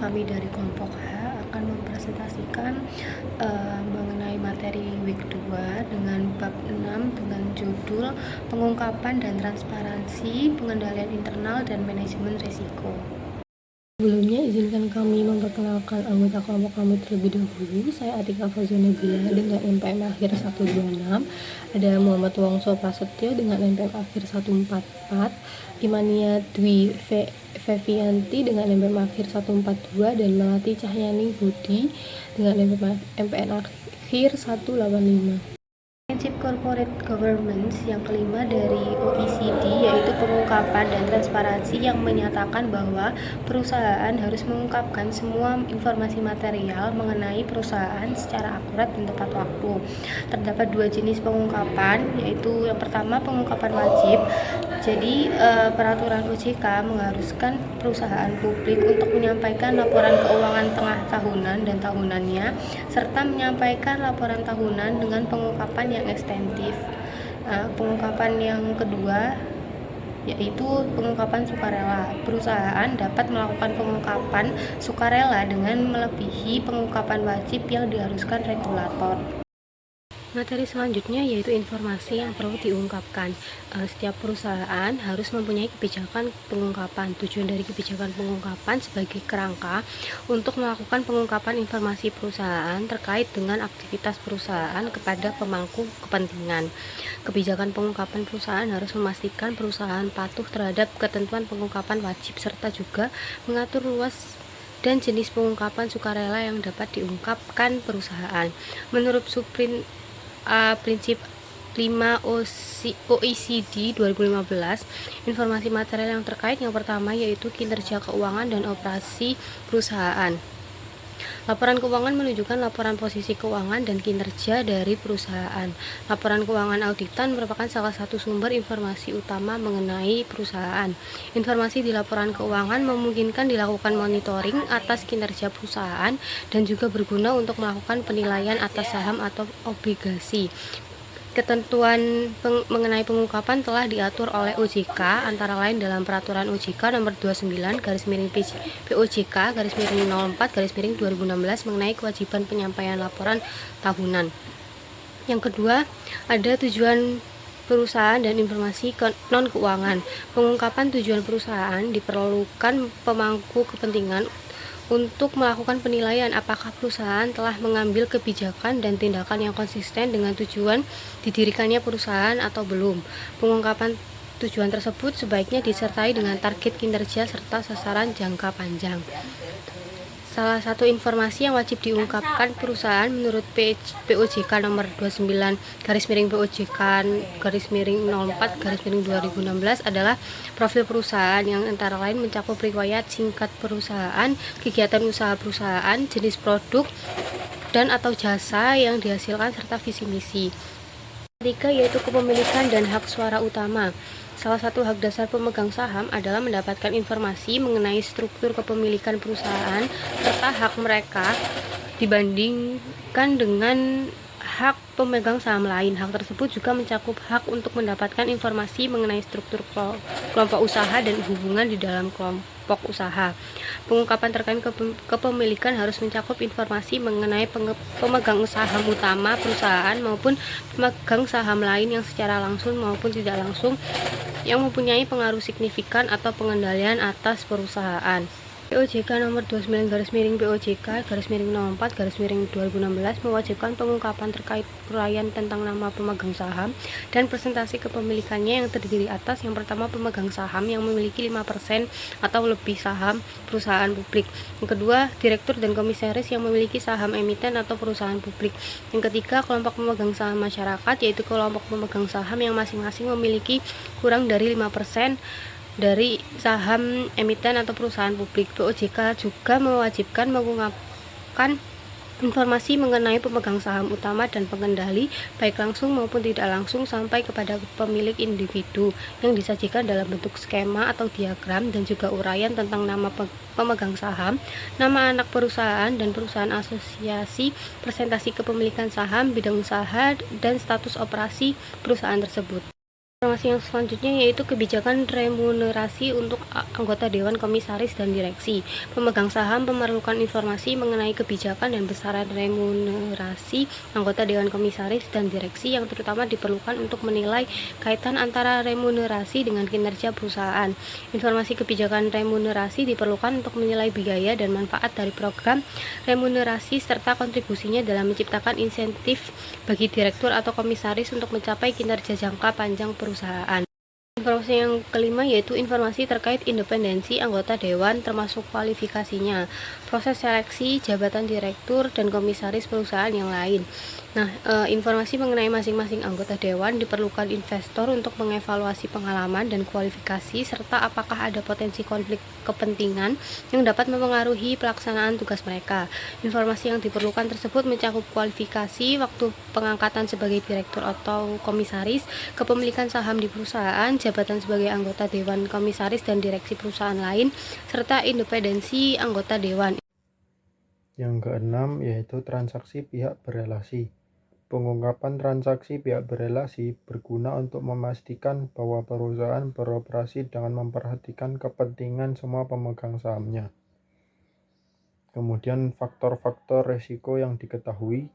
kami dari kelompok H akan mempresentasikan mengenai materi week 2 dengan bab 6 dengan judul pengungkapan dan transparansi, pengendalian internal dan manajemen risiko. Sebelumnya, izinkan kami memperkenalkan anggota kelompok kami terlebih dahulu. Saya Atika Fauzana Bila dengan NPM akhir 126, ada Muhammad Wongso Prasetyo dengan NPM akhir 144, Imania Dwi Fevianti dengan NPM akhir 142, dan Melati Cahyani Budi dengan MPN akhir 185. Prinsip corporate governance yang kelima dari OECD yaitu pengungkapan dan transparansi yang menyatakan bahwa perusahaan harus mengungkapkan semua informasi material mengenai perusahaan secara akurat dan tepat waktu. Terdapat dua jenis pengungkapan, yaitu yang pertama pengungkapan wajib. Jadi peraturan OJK mengharuskan perusahaan publik untuk menyampaikan laporan keuangan tengah tahunan dan tahunannya serta menyampaikan laporan tahunan dengan pengungkapan yang ekstensif. Pengungkapan yang kedua yaitu pengungkapan sukarela. Perusahaan dapat melakukan pengungkapan sukarela dengan melebihi pengungkapan wajib yang diharuskan regulator. Materi selanjutnya yaitu informasi yang perlu diungkapkan. Setiap perusahaan harus mempunyai kebijakan pengungkapan. Tujuan dari kebijakan pengungkapan sebagai kerangka untuk melakukan pengungkapan informasi perusahaan terkait dengan aktivitas perusahaan kepada pemangku kepentingan. Kebijakan pengungkapan perusahaan harus memastikan perusahaan patuh terhadap ketentuan pengungkapan wajib serta juga mengatur luas dan jenis pengungkapan sukarela yang dapat diungkapkan perusahaan. Menurut prinsip 5 OECD 2015, informasi material yang terkait yang pertama yaitu kinerja keuangan dan operasi perusahaan. Laporan keuangan menunjukkan laporan posisi keuangan dan kinerja dari perusahaan. Laporan keuangan auditan merupakan salah satu sumber informasi utama mengenai perusahaan. Informasi di laporan keuangan memungkinkan dilakukan monitoring atas kinerja perusahaan dan juga berguna untuk melakukan penilaian atas saham atau obligasi. Ketentuan mengenai pengungkapan telah diatur oleh OJK antara lain dalam Peraturan OJK nomor 29/POJK/04/2016 mengenai kewajiban penyampaian laporan tahunan. Yang kedua, ada tujuan perusahaan dan informasi non-keuangan. Pengungkapan tujuan perusahaan diperlukan pemangku kepentingan untuk melakukan penilaian apakah perusahaan telah mengambil kebijakan dan tindakan yang konsisten dengan tujuan didirikannya perusahaan atau belum. Pengungkapan tujuan tersebut sebaiknya disertai dengan target kinerja serta sasaran jangka panjang. Salah satu informasi yang wajib diungkapkan perusahaan menurut POJK nomor 29/POJK/04/2016 adalah profil perusahaan yang antara lain mencakup riwayat singkat perusahaan, kegiatan usaha perusahaan, jenis produk dan atau jasa yang dihasilkan serta visi misi. Ketiga yaitu kepemilikan dan hak suara utama. Salah satu hak dasar pemegang saham adalah mendapatkan informasi mengenai struktur kepemilikan perusahaan serta hak mereka dibandingkan dengan hak pemegang saham lain. Hak tersebut juga mencakup hak untuk mendapatkan informasi mengenai struktur kelompok usaha dan hubungan di dalam kelompok usaha. Pengungkapan terkait kepemilikan harus mencakup informasi mengenai pemegang saham utama perusahaan maupun pemegang saham lain yang secara langsung maupun tidak langsung yang mempunyai pengaruh signifikan atau pengendalian atas perusahaan. POJK nomor 29/POJK/04/2016 mewajibkan pengungkapan terkait uraian tentang nama pemegang saham dan presentasi kepemilikannya yang terdiri atas yang pertama pemegang saham yang memiliki 5% atau lebih saham perusahaan publik. Yang kedua, direktur dan komisaris yang memiliki saham emiten atau perusahaan publik. Yang ketiga, kelompok pemegang saham masyarakat yaitu kelompok pemegang saham yang masing-masing memiliki kurang dari 5% dari saham emiten atau perusahaan publik. POJK juga mewajibkan mengungkapkan informasi mengenai pemegang saham utama dan pengendali baik langsung maupun tidak langsung sampai kepada pemilik individu yang disajikan dalam bentuk skema atau diagram dan juga uraian tentang nama pemegang saham, nama anak perusahaan dan perusahaan asosiasi, presentasi kepemilikan saham, bidang usaha dan status operasi perusahaan tersebut. Informasi yang selanjutnya yaitu kebijakan remunerasi untuk anggota Dewan Komisaris dan Direksi. Pemegang saham memerlukan informasi mengenai kebijakan dan besaran remunerasi anggota Dewan Komisaris dan Direksi yang terutama diperlukan untuk menilai kaitan antara remunerasi dengan kinerja perusahaan. Informasi kebijakan remunerasi diperlukan untuk menilai biaya dan manfaat dari program remunerasi serta kontribusinya dalam menciptakan insentif bagi direktur atau komisaris untuk mencapai kinerja jangka panjang perusahaan. Informasi yang kelima yaitu informasi terkait independensi anggota dewan termasuk kualifikasinya, proses seleksi jabatan direktur dan komisaris perusahaan yang lain. Nah, informasi mengenai masing-masing anggota dewan diperlukan investor untuk mengevaluasi pengalaman dan kualifikasi serta apakah ada potensi konflik kepentingan yang dapat mempengaruhi pelaksanaan tugas mereka. Informasi yang diperlukan tersebut mencakup kualifikasi, waktu pengangkatan sebagai direktur atau komisaris, kepemilikan saham di perusahaan, jabatan sebagai anggota dewan komisaris dan direksi perusahaan lain, serta independensi anggota dewan. Yang keenam yaitu transaksi pihak berelasi. Pengungkapan transaksi pihak berelasi berguna untuk memastikan bahwa perusahaan beroperasi dengan memperhatikan kepentingan semua pemegang sahamnya. Kemudian faktor-faktor risiko yang diketahui,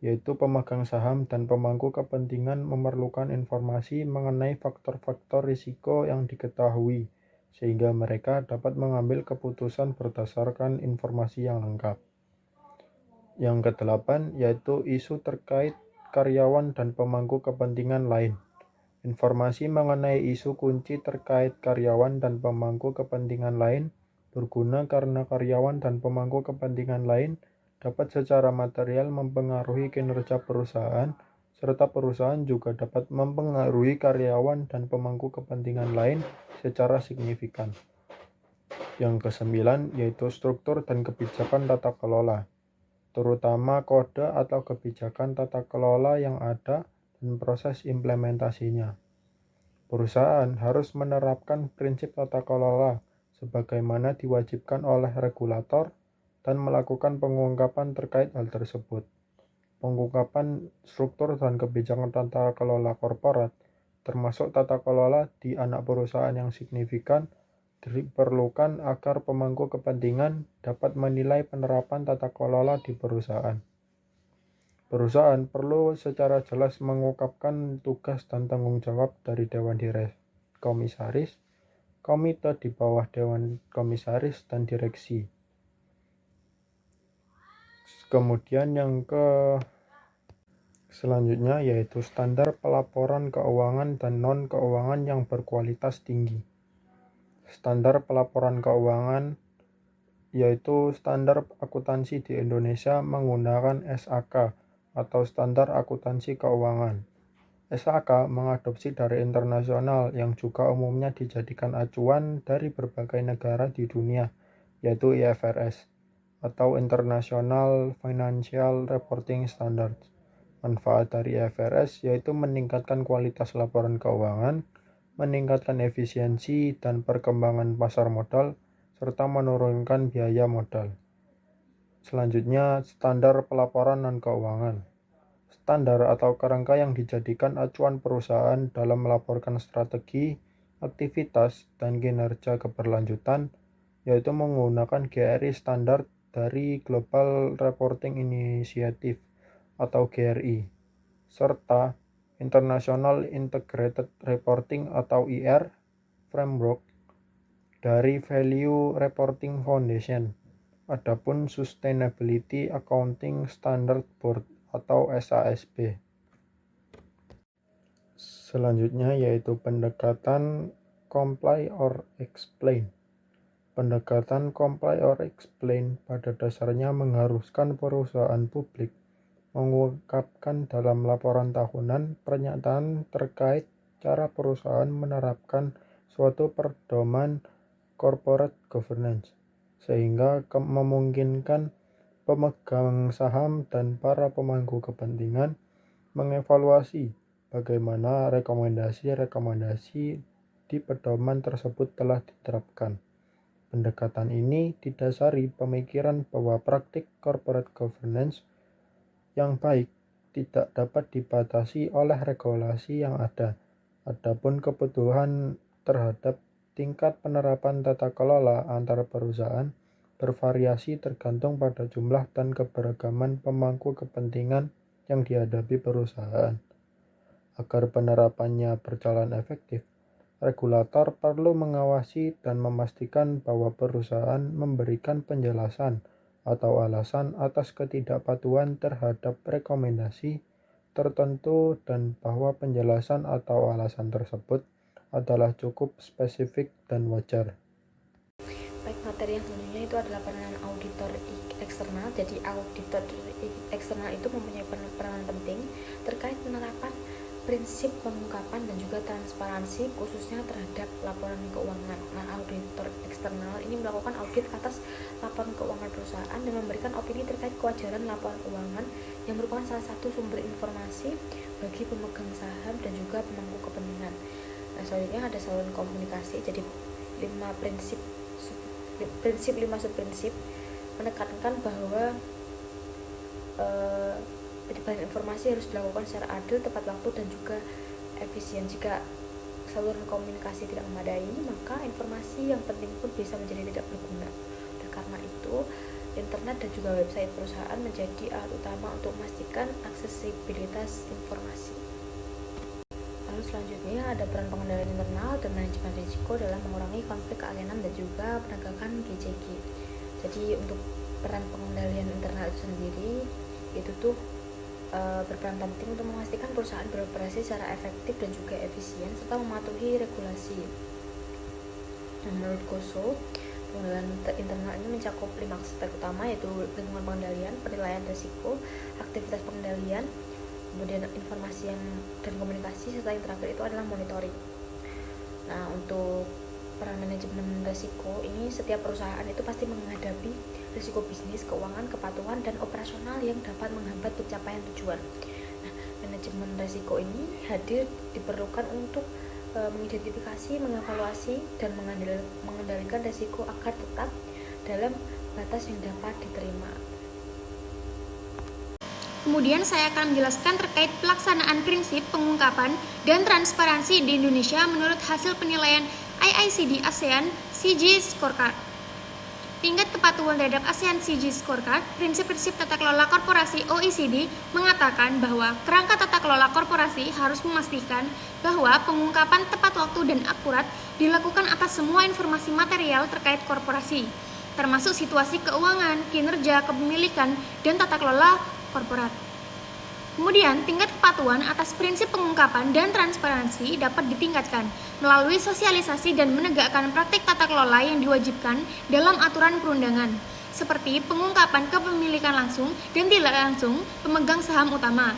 yaitu pemegang saham dan pemangku kepentingan memerlukan informasi mengenai faktor-faktor risiko yang diketahui, sehingga mereka dapat mengambil keputusan berdasarkan informasi yang lengkap. Yang kedelapan yaitu isu terkait karyawan dan pemangku kepentingan lain. Informasi mengenai isu kunci terkait karyawan dan pemangku kepentingan lain berguna karena karyawan dan pemangku kepentingan lain dapat secara material mempengaruhi kinerja perusahaan, serta perusahaan juga dapat mempengaruhi karyawan dan pemangku kepentingan lain secara signifikan. Yang kesembilan yaitu struktur dan kebijakan tata kelola, terutama kode atau kebijakan tata kelola yang ada dan proses implementasinya. Perusahaan harus menerapkan prinsip tata kelola sebagaimana diwajibkan oleh regulator dan melakukan pengungkapan terkait hal tersebut. Pengungkapan struktur dan kebijakan tata kelola korporat, termasuk tata kelola di anak perusahaan yang signifikan, diperlukan agar pemangku kepentingan dapat menilai penerapan tata kelola di perusahaan. Perusahaan perlu secara jelas mengungkapkan tugas dan tanggung jawab dari Dewan Komisaris, komite di bawah Dewan Komisaris, dan direksi. Kemudian yang selanjutnya yaitu standar pelaporan keuangan dan non-keuangan yang berkualitas tinggi. Standar pelaporan keuangan yaitu standar akuntansi di Indonesia menggunakan SAK atau Standar Akuntansi Keuangan. SAK mengadopsi dari internasional yang juga umumnya dijadikan acuan dari berbagai negara di dunia, yaitu IFRS atau International Financial Reporting Standards. Manfaat dari IFRS yaitu meningkatkan kualitas laporan keuangan, meningkatkan efisiensi dan perkembangan pasar modal, serta menurunkan biaya modal. Selanjutnya, standar pelaporan non-keuangan. Standar atau kerangka yang dijadikan acuan perusahaan dalam melaporkan strategi, aktivitas, dan kinerja keberlanjutan, yaitu menggunakan GRI standar dari Global Reporting Initiative atau GRI, serta International Integrated Reporting atau IR Framework dari Value Reporting Foundation. Adapun Sustainability Accounting Standard Board atau SASB. Selanjutnya yaitu pendekatan Comply or Explain. Pendekatan Comply or Explain pada dasarnya mengharuskan perusahaan publik mengungkapkan dalam laporan tahunan pernyataan terkait cara perusahaan menerapkan suatu pedoman corporate governance, sehingga memungkinkan pemegang saham dan para pemangku kepentingan mengevaluasi bagaimana rekomendasi-rekomendasi di pedoman tersebut telah diterapkan. Pendekatan ini didasari pemikiran bahwa praktik corporate governance yang baik tidak dapat dibatasi oleh regulasi yang ada, Adapun kebutuhan terhadap tingkat penerapan tata kelola antar perusahaan bervariasi tergantung pada jumlah dan keberagaman pemangku kepentingan yang dihadapi perusahaan. Agar penerapannya berjalan efektif, regulator perlu mengawasi dan memastikan bahwa perusahaan memberikan penjelasan atau alasan atas ketidakpatuhan terhadap rekomendasi tertentu dan bahwa penjelasan atau alasan tersebut adalah cukup spesifik dan wajar. Baik, materi yang selanjutnya itu adalah peranan auditor eksternal. Jadi auditor eksternal itu mempunyai peranan penting terkait penerapan prinsip pengungkapan dan juga transparansi khususnya terhadap laporan keuangan. Nah, auditor eksternal ini melakukan audit atas laporan keuangan perusahaan dan memberikan opini terkait kewajaran laporan keuangan yang merupakan salah satu sumber informasi bagi pemegang saham dan juga pemangku kepentingan. Nah, selanjutnya ada saluran komunikasi. Jadi 5 subprinsip menekankan bahwa penyebaran informasi harus dilakukan secara adil, tepat waktu, dan juga efisien. Jika saluran komunikasi tidak memadai, maka informasi yang penting pun bisa menjadi tidak berguna. Oleh karena itu, internet dan juga website perusahaan menjadi alat utama untuk memastikan aksesibilitas informasi. Lalu selanjutnya ada peran pengendalian internal dan manajemen risiko dalam mengurangi konflik kealianan dan juga penegakan GCG. Jadi untuk peran pengendalian internal itu sendiri itu tuh berperan penting untuk memastikan perusahaan beroperasi secara efektif dan juga efisien serta mematuhi regulasi. Menurut Koso, pengendalian internal ini mencakup 5 aspek utama, yaitu lingkungan pengendalian, penilaian risiko, aktivitas pengendalian, kemudian informasi dan komunikasi, serta yang terakhir itu adalah monitoring. Nah, untuk peran manajemen risiko ini, setiap perusahaan itu pasti menghadapi risiko bisnis, keuangan, kepatuhan, dan operasional yang dapat menghambat pencapaian tujuan. Nah, manajemen risiko ini hadir diperlukan untuk mengidentifikasi, mengevaluasi, dan mengendalikan risiko agar tetap dalam batas yang dapat diterima. Kemudian saya akan menjelaskan terkait pelaksanaan prinsip pengungkapan dan transparansi di Indonesia menurut hasil penilaian IICD ASEAN CG Scorecard. Tingkat kepatuhan terhadap ASEAN CG Scorecard, prinsip-prinsip tata kelola korporasi OECD mengatakan bahwa kerangka tata kelola korporasi harus memastikan bahwa pengungkapan tepat waktu dan akurat dilakukan atas semua informasi material terkait korporasi, termasuk situasi keuangan, kinerja, kepemilikan, dan tata kelola korporat. Kemudian, tingkat kepatuhan atas prinsip pengungkapan dan transparansi dapat ditingkatkan melalui sosialisasi dan menegakkan praktik tata kelola yang diwajibkan dalam aturan perundangan, seperti pengungkapan kepemilikan langsung dan tidak langsung pemegang saham utama.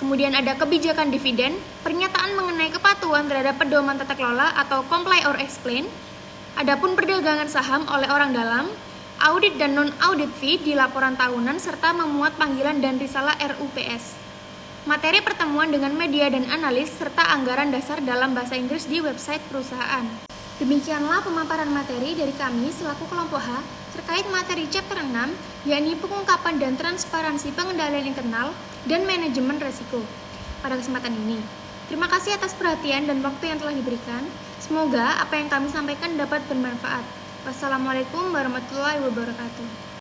Kemudian ada kebijakan dividen, pernyataan mengenai kepatuhan terhadap pedoman tata kelola atau comply or explain. Adapun perdagangan saham oleh orang dalam, audit dan non-audit fee di laporan tahunan, serta memuat panggilan dan risalah RUPS. Materi pertemuan dengan media dan analis, serta anggaran dasar dalam bahasa Inggris di website perusahaan. Demikianlah pemaparan materi dari kami selaku kelompok H terkait materi chapter 6, yakni pengungkapan dan transparansi pengendalian internal dan manajemen risiko pada kesempatan ini. Terima kasih atas perhatian dan waktu yang telah diberikan. Semoga apa yang kami sampaikan dapat bermanfaat. Wassalamualaikum warahmatullahi wabarakatuh.